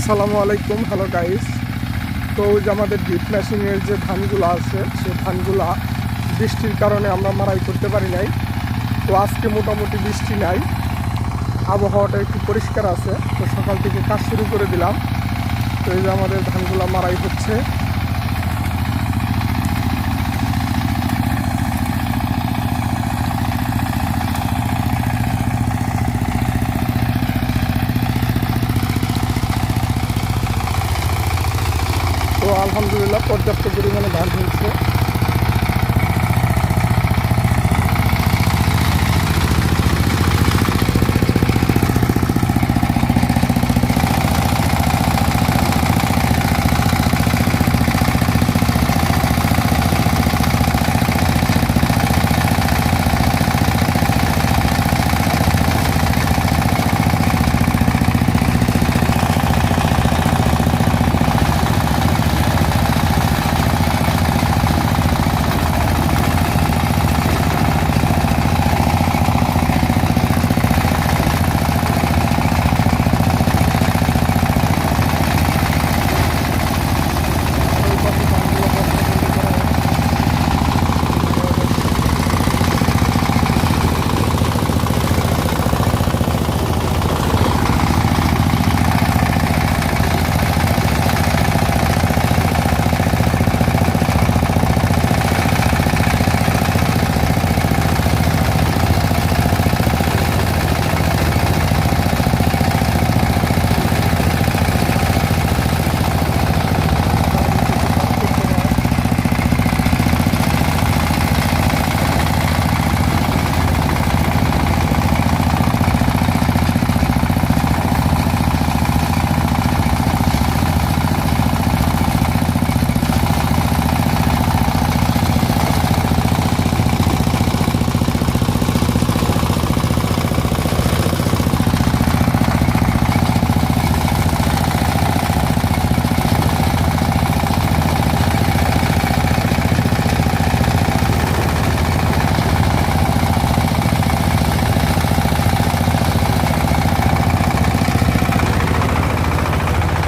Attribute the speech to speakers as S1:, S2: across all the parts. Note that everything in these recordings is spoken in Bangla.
S1: আসসালামু আলাইকুম। Hello guys. তো ওই যে আমাদের ডিপ মেশিনের যে ধানগুলো আছে সেই ধানগুলা বৃষ্টির কারণে আমরা মাড়াই করতে পারি নাই। তো আজকে মোটামুটি বৃষ্টি নাই, আবহাওয়াটা একটু পরিষ্কার আছে, তো সকাল থেকে কাজ শুরু করে দিলাম। তো এই যে আমাদের ধানগুলা মাড়াই হচ্ছে। তো আলহামদুলিল্লাহ পর্যাপ্ত পরিমাণে ধান হয়েছে।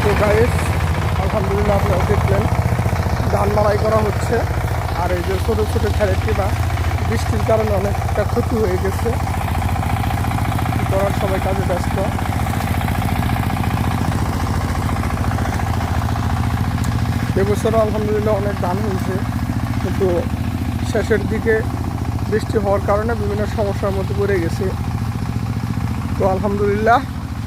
S1: তো গাইস, আলহামদুলিল্লাহ আপনারা দেখলেন ধান মাড়াই করা হচ্ছে। আর এই যে ছোটো ছোটো খ্যারেটি বা বৃষ্টির কারণে অনেকটা ক্ষতি হয়ে গেছে, করার সবাই কাজে ব্যস্ত। এবছরও আলহামদুলিল্লাহ অনেক ধান হয়েছে, কিন্তু শেষের দিকে বৃষ্টি হওয়ার কারণে বিভিন্ন সমস্যার মধ্যে পড়ে গেছে। তো আলহামদুলিল্লাহ